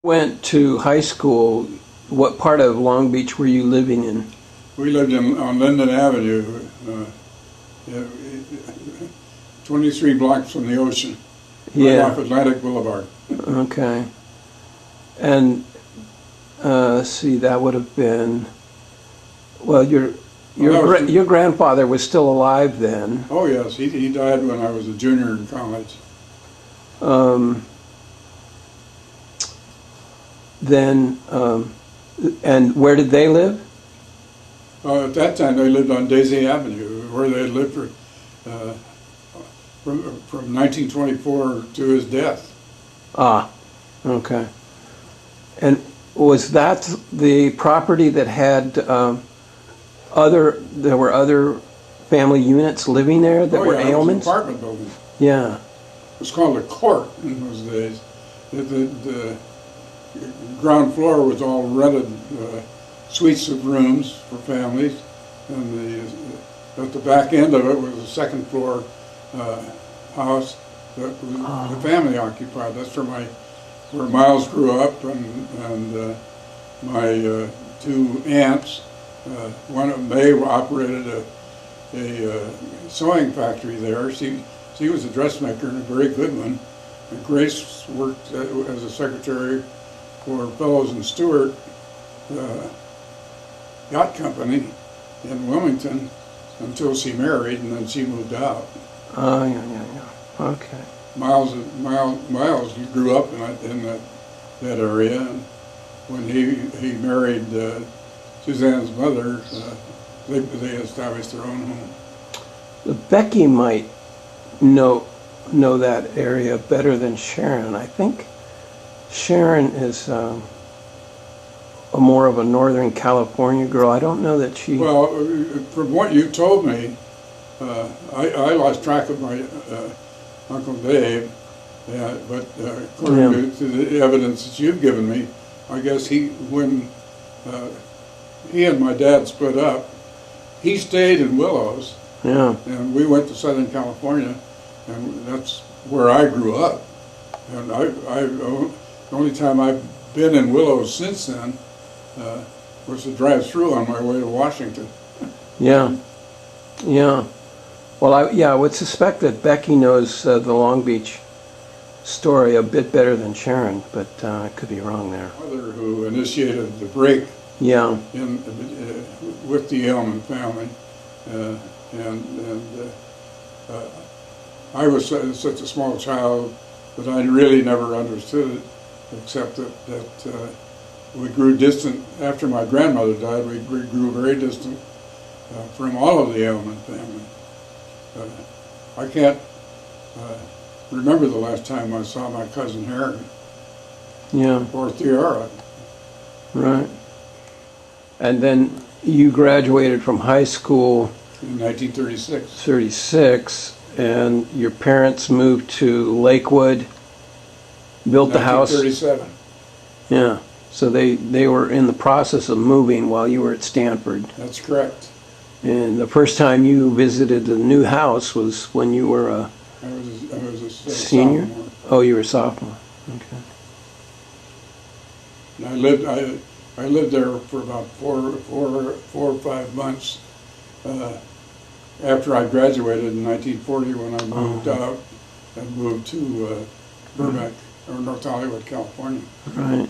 Went to high school, what part of Long Beach were you living in? We lived on Linden Avenue, 23 blocks from the ocean, right off Atlantic Boulevard. Okay. And let's see, that would have been, well, your grandfather was still alive then. Oh yes, he died when I was a junior in college. And where did they live? At that time, they lived on Daisy Avenue, where they had lived from 1924 to his death. Ah, okay. And was that the property that had there were other family units living there that were ailments? It was an apartment building. Yeah. It was called a court in those days. The ground floor was all rented suites of rooms for families, and at the back end of it was a second floor house that the family occupied. That's where Miles grew up, and my two aunts. One of them, they operated a sewing factory there. She was a dressmaker and a very good one. And Grace worked as a secretary for Fellows and Stewart Yacht Company in Wilmington until she married, and then she moved out. Oh, yeah. Okay. Miles grew up in that area, and when he married Suzanne's mother, they established their own home. Becky might know that area better than Sharon. I think Sharon is more of a Northern California girl. I don't know that she... Well, from what you told me, I lost track of my Uncle Dave, but according to the evidence that you've given me, I guess when he and my dad split up, he stayed in Willows, and we went to Southern California, and that's where I grew up. And the only time I've been in Willows since then was to drive through on my way to Washington. Yeah. Well, I would suspect that Becky knows the Long Beach story a bit better than Sharon, but I could be wrong there. My mother, who initiated the break with the Elman family, I was such a small child that I really never understood it, except that we grew distant. After my grandmother died, we grew very distant from all of the Elman family. I can't remember the last time I saw my cousin Harry. Or Theora. Right. And then you graduated from high school in 1936. 36, and your parents moved to Lakewood, built the house. 1937. Yeah. So they were in the process of moving while you were at Stanford. That's correct. And the first time you visited the new house was when you were a senior? Sophomore. Oh, you were a sophomore. Okay. And I lived there for about four or 5 months after I graduated in 1940, when I moved out and moved to Burbank, or North Hollywood, California. Right.